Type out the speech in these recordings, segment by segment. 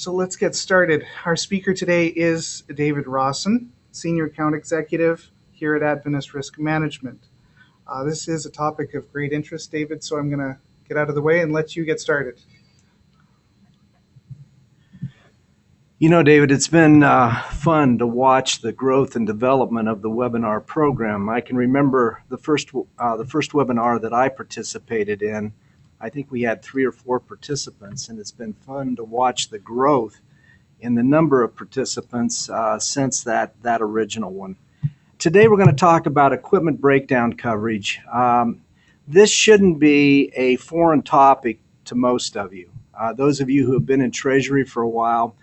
So let's get started. Our speaker today is David Rawson, Senior Account Executive here at Adventist Risk Management. This is a topic of great interest, David, so I'm going to get out of the way and let you get started. You know, David, it's been fun to watch the growth and development of the webinar program. I can remember the first webinar that I participated in. I think we had 3 or 4 participants, and it's been fun to watch the growth in the number of participants since that original one. Today we're going to talk about equipment breakdown coverage. This shouldn't be a foreign topic to most of you. Those of you who have been in Treasury for a while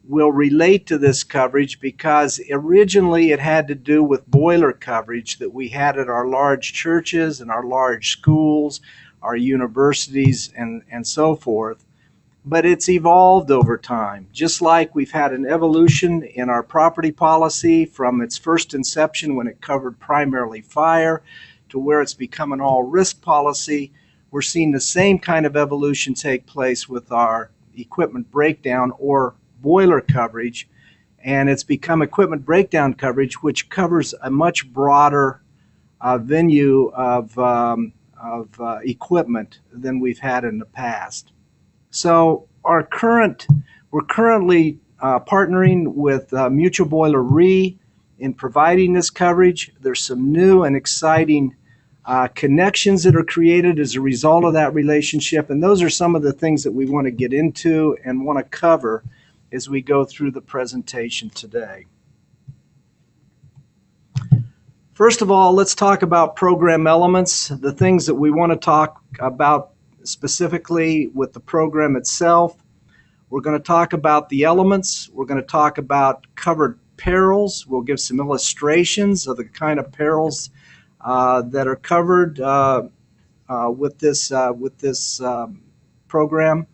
will relate to this coverage because originally it had to do with boiler coverage that we had at our large churches and our large schools, our universities, and so forth. But it's evolved over time, just like we've had an evolution in our property policy from its first inception when it covered primarily fire to where it's become an all-risk policy. We're seeing the same kind of evolution take place with our equipment breakdown or boiler coverage, and it's become equipment breakdown coverage, which covers a much broader venue of equipment than we've had in the past. So we're currently partnering with Mutual Boiler Re in providing this coverage. There's some new and exciting connections that are created as a result of that relationship, and those are some of the things that we want to get into and want to cover as we go through the presentation today. First of all, let's talk about program elements, the things that we want to talk about specifically with the program itself. We're going to talk about the elements. We're going to talk about covered perils. We'll give some illustrations of the kind of perils that are covered with this program.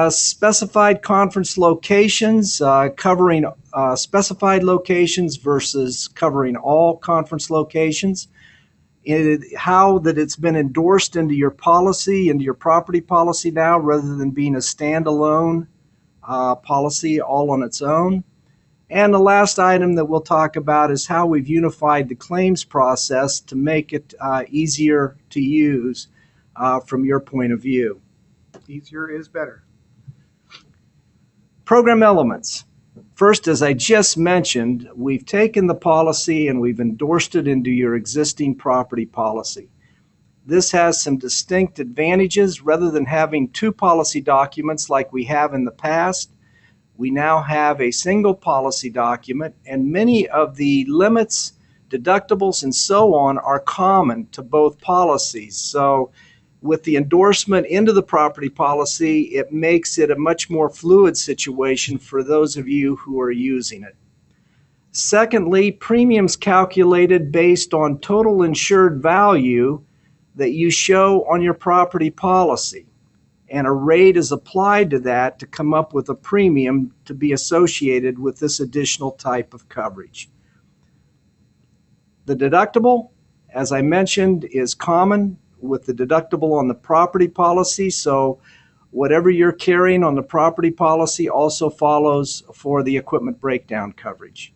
Specified conference locations, covering specified locations versus covering all conference locations. How that it's been endorsed into your policy, into your property policy now, rather than being a standalone policy all on its own. And the last item that we'll talk about is how we've unified the claims process to make it easier to use from your point of view. Easier is better. Program elements. First, as I just mentioned, we've taken the policy and we've endorsed it into your existing property policy. This has some distinct advantages. Rather than having 2 policy documents like we have in the past, we now have a single policy document, and many of the limits, deductibles, and so on are common to both policies. So with the endorsement into the property policy, it makes it a much more fluid situation for those of you who are using it. Secondly, premiums calculated based on total insured value that you show on your property policy, and a rate is applied to that to come up with a premium to be associated with this additional type of coverage. The deductible, as I mentioned, is common with the deductible on the property policy, so whatever you're carrying on the property policy also follows for the equipment breakdown coverage.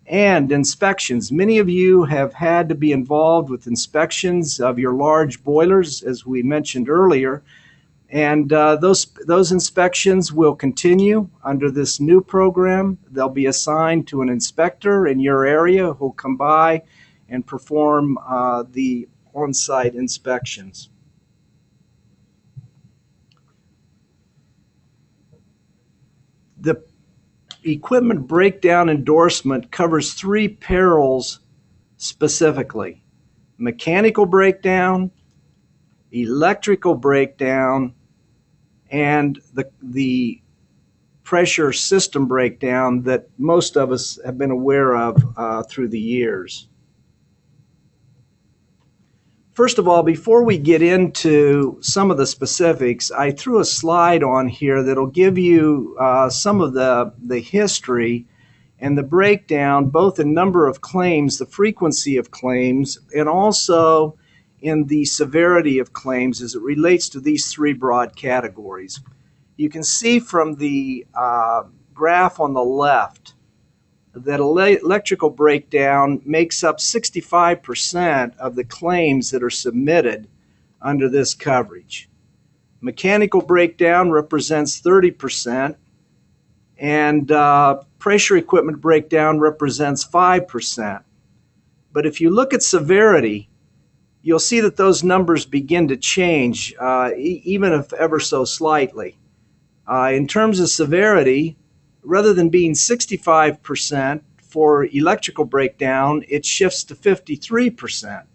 And inspections. Many of you have had to be involved with inspections of your large boilers, as we mentioned earlier, and those inspections will continue under this new program. They'll be assigned to an inspector in your area who'll come by and perform the on-site inspections. The equipment breakdown endorsement covers 3 perils specifically: mechanical breakdown, electrical breakdown, and the pressure system breakdown that most of us have been aware of through the years. First of all, before we get into some of the specifics, I threw a slide on here that'll give you some of the history and the breakdown, both in number of claims, the frequency of claims, and also in the severity of claims as it relates to these 3 broad categories. You can see from the graph on the left that electrical breakdown makes up 65% of the claims that are submitted under this coverage. Mechanical breakdown represents 30%, and pressure equipment breakdown represents 5%. But if you look at severity, you'll see that those numbers begin to change, even if ever so slightly. In terms of severity, rather than being 65% for electrical breakdown, it shifts to 53%.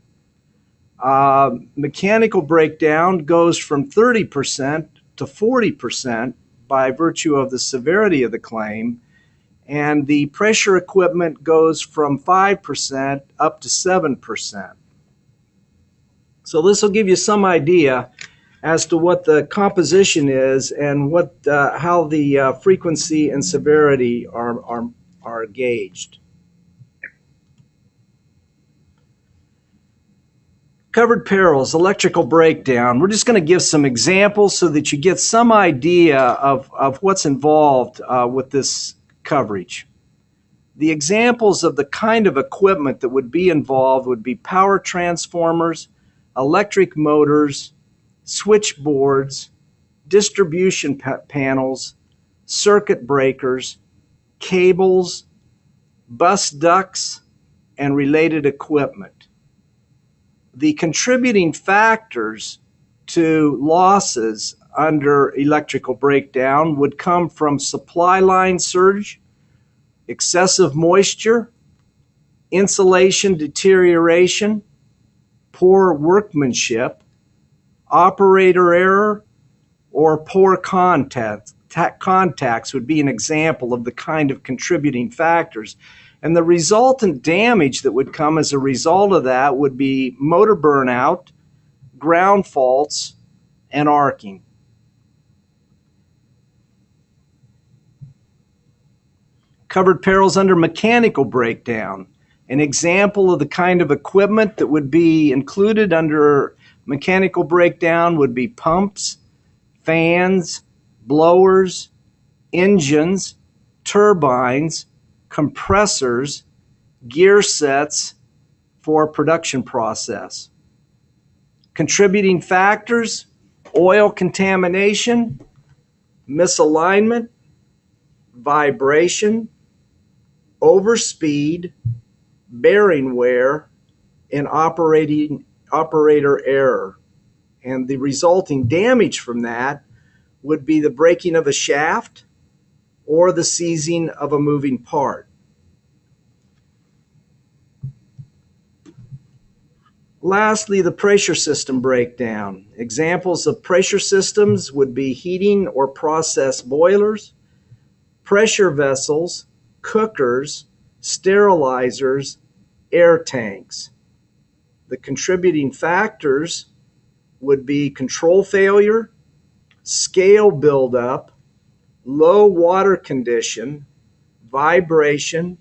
Mechanical breakdown goes from 30% to 40% by virtue of the severity of the claim, and the pressure equipment goes from 5% up to 7%. So this will give you some idea as to what the composition is and how the frequency and severity are gauged. Covered perils, electrical breakdown. We're just going to give some examples so that you get some idea of what's involved with this coverage. The examples of the kind of equipment that would be involved would be power transformers, electric motors, switchboards, distribution panels, circuit breakers, cables, bus ducts, and related equipment. The contributing factors to losses under electrical breakdown would come from supply line surge, excessive moisture, insulation deterioration, poor workmanship, operator error, or poor contacts would be an example of the kind of contributing factors. And the resultant damage that would come as a result of that would be motor burnout, ground faults, and arcing. Covered perils under mechanical breakdown. An example of the kind of equipment that would be included under mechanical breakdown would be pumps, fans, blowers, engines, turbines, compressors, gear sets for production process. Contributing factors: oil contamination, misalignment, vibration, overspeed, bearing wear, and operator error. And the resulting damage from that would be the breaking of a shaft or the seizing of a moving part. Lastly, the pressure system breakdown. Examples of pressure systems would be heating or process boilers, pressure vessels, cookers, sterilizers, air tanks. The contributing factors would be control failure, scale buildup, low water condition, vibration,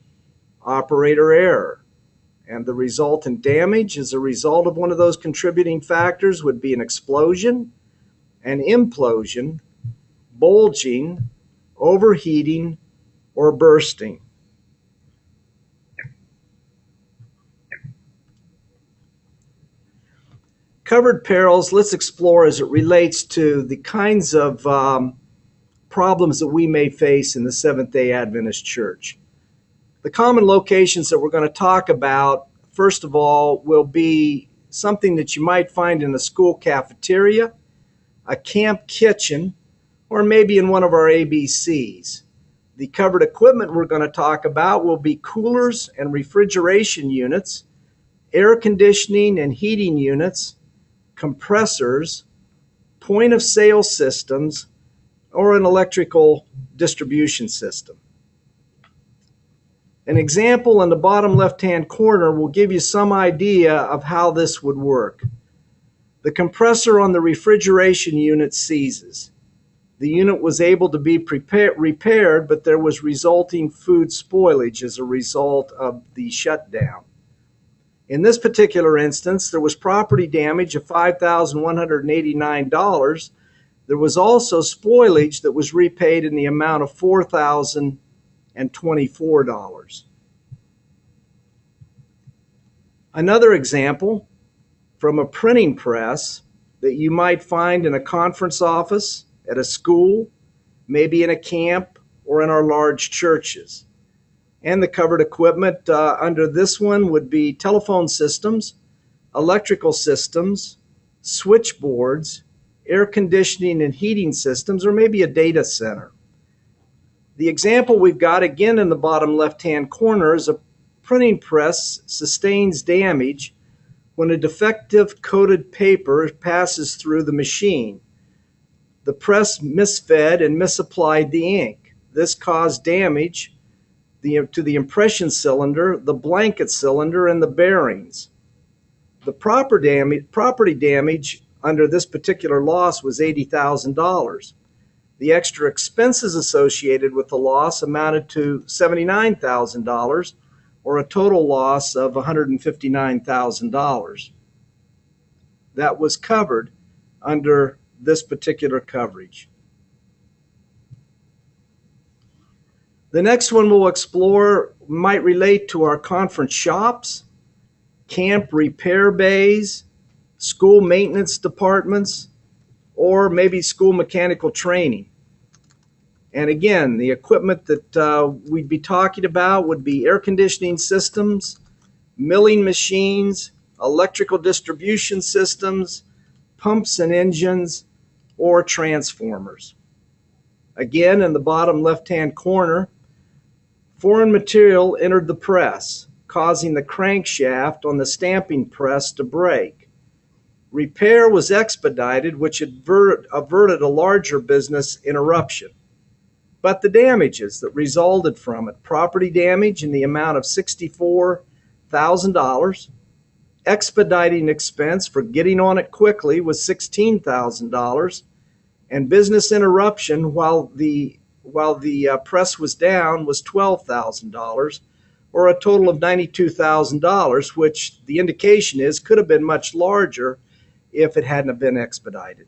operator error. And the resultant damage as a result of one of those contributing factors would be an explosion, an implosion, bulging, overheating, or bursting. Covered perils, let's explore as it relates to the kinds of problems that we may face in the Seventh-day Adventist Church. The common locations that we're going to talk about, first of all, will be something that you might find in a school cafeteria, a camp kitchen, or maybe in one of our ABCs. The covered equipment we're going to talk about will be coolers and refrigeration units, air conditioning and heating units, compressors, point of sale systems, or an electrical distribution system. An example in the bottom left-hand corner will give you some idea of how this would work. The compressor on the refrigeration unit seizes. The unit was able to be repaired, but there was resulting food spoilage as a result of the shutdown. In this particular instance, there was property damage of $5,189 There was also spoilage that was repaid in the amount of $4,024. Another example from a printing press that you might find in a conference office, at a school, maybe in a camp, or in our large churches. And the covered equipment under this one would be telephone systems, electrical systems, switchboards, air conditioning and heating systems, or maybe a data center. The example we've got again in the bottom left-hand corner is a printing press sustains damage when a defective coated paper passes through the machine. The press misfed and misapplied the ink. This caused damage to the impression cylinder, the blanket cylinder, and the bearings. The property damage under this particular loss was $80,000. The extra expenses associated with the loss amounted to $79,000, or a total loss of $159,000. That was covered under this particular coverage. The next one we'll explore might relate to our conference shops, camp repair bays, school maintenance departments, or maybe school mechanical training. And again, the equipment that we'd be talking about would be air conditioning systems, milling machines, electrical distribution systems, pumps and engines, or transformers. Again, in the bottom left-hand corner, foreign material entered the press, causing the crankshaft on the stamping press to break. Repair was expedited, which averted a larger business interruption. But the damages that resulted from it, property damage in the amount of $64,000, expediting expense for getting on it quickly was $16,000, and business interruption while the press was down was $12,000, or a total of $92,000, which the indication is could have been much larger if it hadn't been expedited.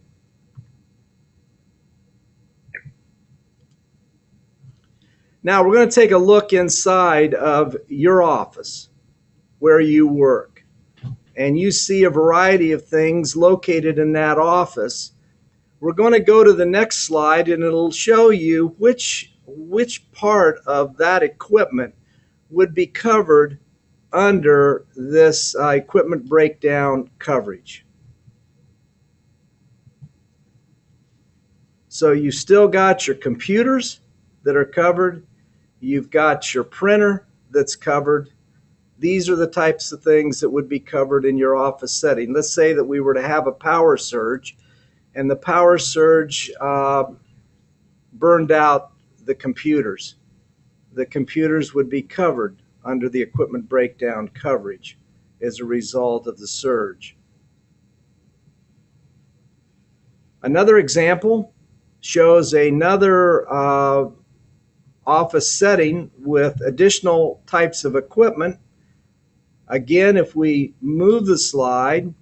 Now we're going to take a look inside of your office where you work, and you see a variety of things located in that office. We're going to go to the next slide, and it'll show you which part of that equipment would be covered under this equipment breakdown coverage. So you still got your computers that are covered. You've got your printer that's covered. These are the types of things that would be covered in your office setting. Let's say that we were to have a power surge, and the power surge burned out the computers. The computers would be covered under the equipment breakdown coverage as a result of the surge. Another example shows another office setting with additional types of equipment. Again, if we move the slide,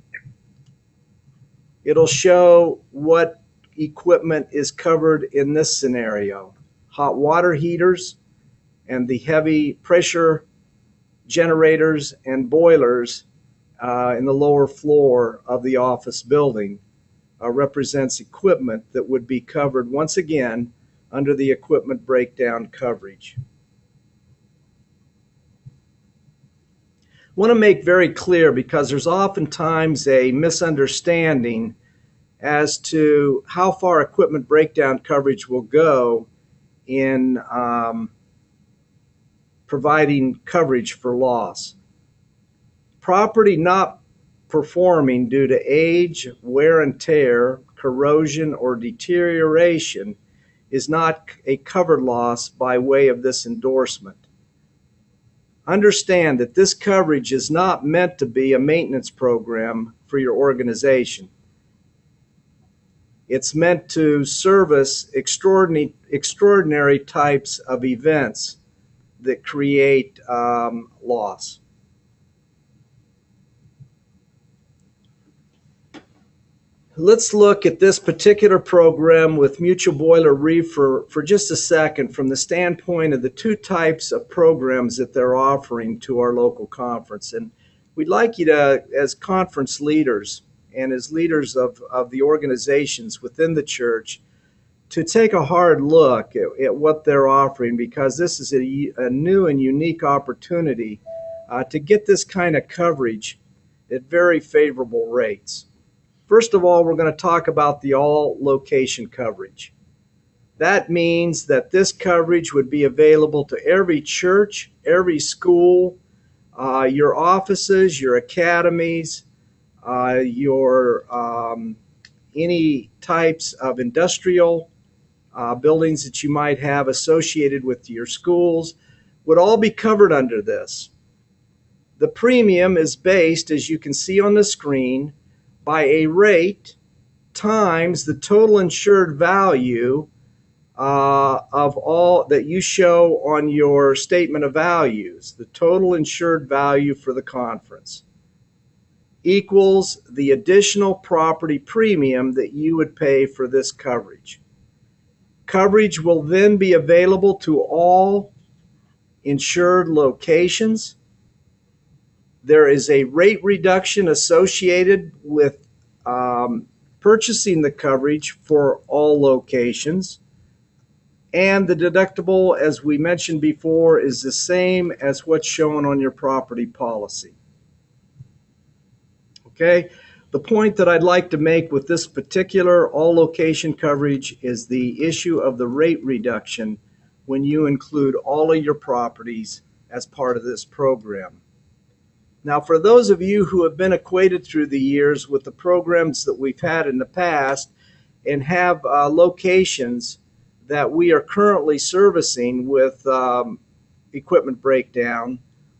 it'll show what equipment is covered in this scenario. Hot water heaters and the heavy pressure generators and boilers in the lower floor of the office building represents equipment that would be covered once again under the equipment breakdown coverage. I want to make very clear, because there's oftentimes a misunderstanding as to how far equipment breakdown coverage will go in providing coverage for loss. Property not performing due to age, wear and tear, corrosion, or deterioration is not a covered loss by way of this endorsement. Understand that this coverage is not meant to be a maintenance program for your organization. It's meant to service extraordinary types of events that create loss. Let's look at this particular program with Mutual Boiler Re for just a second from the standpoint of the two types of programs that they're offering to our local conference. And we'd like you to, as conference leaders and as leaders of the organizations within the church, to take a hard look at what they're offering, because this is a new and unique opportunity to get this kind of coverage at very favorable rates. First of all, we're going to talk about the all location coverage. That means that this coverage would be available to every church, every school, your offices, your academies, your any types of industrial buildings that you might have associated with your schools would all be covered under this. The premium is based, as you can see on the screen, by a rate times the total insured value of all that you show on your statement of values. The total insured value for the conference equals the additional property premium that you would pay for this coverage. Coverage will then be available to all insured locations. There is a rate reduction associated with purchasing the coverage for all locations. And the deductible, as we mentioned before, is the same as what's shown on your property policy. Okay, the point that I'd like to make with this particular all location coverage is the issue of the rate reduction when you include all of your properties as part of this program. Now, for those of you who have been acquainted through the years with the programs that we've had in the past and have locations that we are currently servicing with equipment breakdown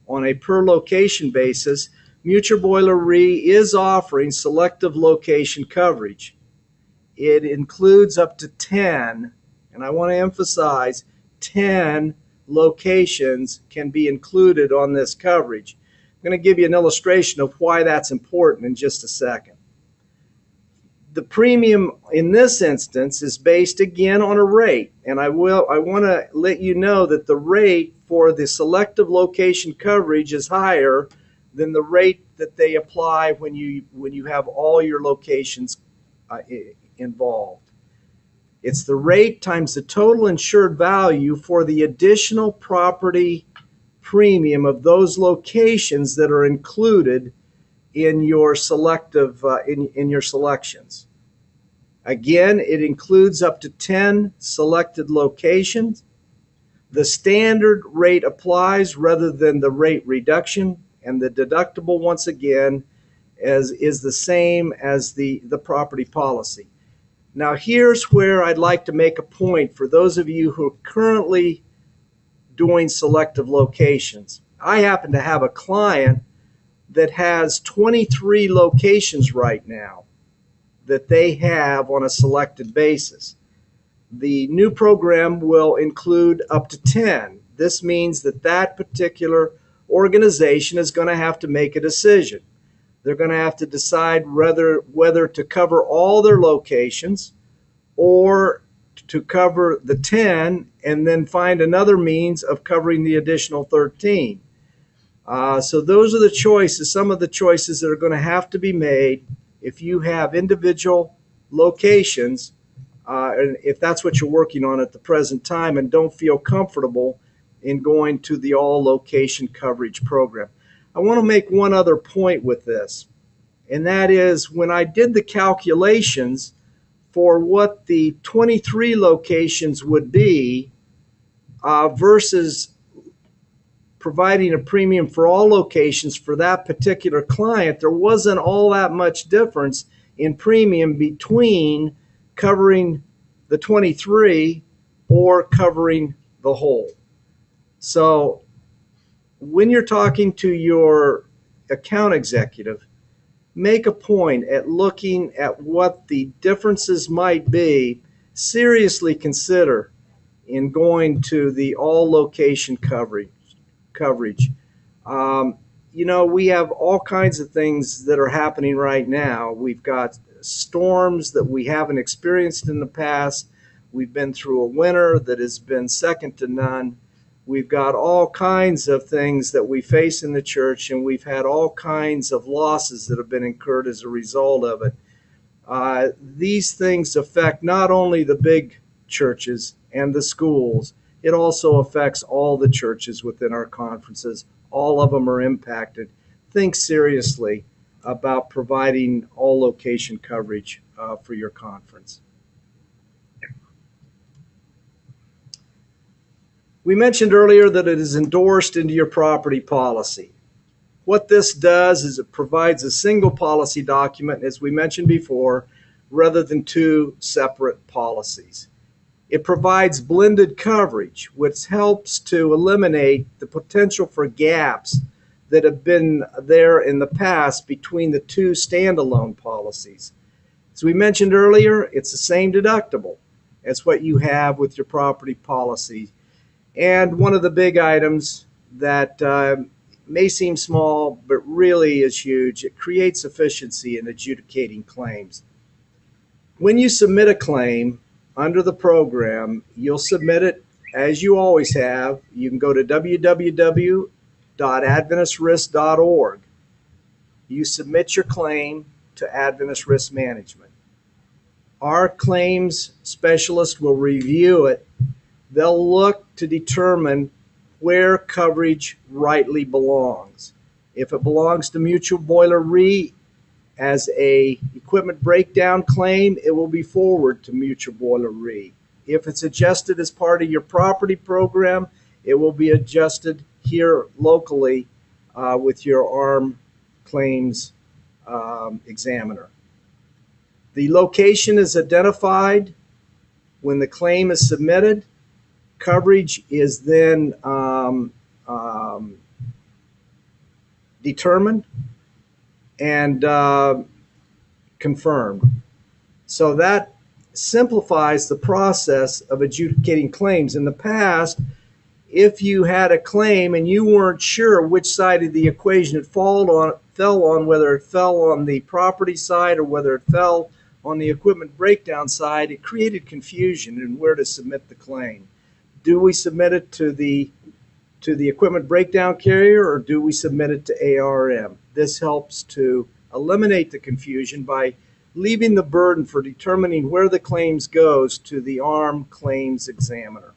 on a per location basis, Mutual Boiler Re is offering selective location coverage. It includes up to 10, and I want to emphasize 10 locations can be included on this coverage. I'm going to give you an illustration of why that's important in just a second. The premium in this instance is based again on a rate, and I want to let you know that the rate for the selective location coverage is higher than the rate that they apply when you have all your locations involved. It's the rate times the total insured value for the additional property premium of those locations that are included in your selective in your selections. Again, it includes up to 10 selected locations. The standard rate applies rather than the rate reduction, and the deductible, once again, is the same as the property policy. Now, here's where I'd like to make a point for those of you who are currently doing selective locations. I happen to have a client that has 23 locations right now that they have on a selected basis. The new program will include up to 10. This means that that particular organization is going to have to make a decision. They're going to have to decide whether to cover all their locations or to cover the 10 and then find another means of covering the additional 13. So those are the choices, some of the choices that are going to have to be made if you have individual locations, and if that's what you're working on at the present time and don't feel comfortable in going to the all location coverage program. I want to make one other point with this, and that is when I did the calculations for what the 23 locations would be versus providing a premium for all locations for that particular client, there wasn't all that much difference in premium between covering the 23 or covering the whole. So when you're talking to your account executive, make a point at looking at what the differences might be. Seriously consider in going to the all location coverage. We have all kinds of things that are happening right now. We've got storms that we haven't experienced in the past. We've been through a winter that has been second to none. We've got all kinds of things that we face in the church, and we've had all kinds of losses that have been incurred as a result of it. These things affect not only the big churches and the schools, it also affects all the churches within our conferences. All of them are impacted. Think seriously about providing all location coverage for your conference. We mentioned earlier that it is endorsed into your property policy. What this does is it provides a single policy document, as we mentioned before, rather than two separate policies. It provides blended coverage, which helps to eliminate the potential for gaps that have been there in the past between the two standalone policies. As we mentioned earlier, it's the same deductible as what you have with your property policy. And one of the big items that may seem small, but really is huge, it creates efficiency in adjudicating claims. When you submit a claim under the program, you'll submit it as you always have. You can go to www.adventistrisk.org. You submit your claim to Adventist Risk Management. Our claims specialist will review it. They'll look to determine where coverage rightly belongs. If it belongs to Mutual Boiler Re as a equipment breakdown claim, it will be forwarded to Mutual Boiler Re. If it's adjusted as part of your property program, it will be adjusted here locally with your ARM claims examiner. The location is identified when the claim is submitted. Coverage is then determined and confirmed. So that simplifies the process of adjudicating claims. In the past, if you had a claim and you weren't sure which side of the equation it fell on, whether it fell on the property side or whether it fell on the equipment breakdown side, it created confusion in where to submit the claim. Do we submit it to the equipment breakdown carrier, or do we submit it to ARM? This helps to eliminate the confusion by leaving the burden for determining where the claims goes to the ARM claims examiner.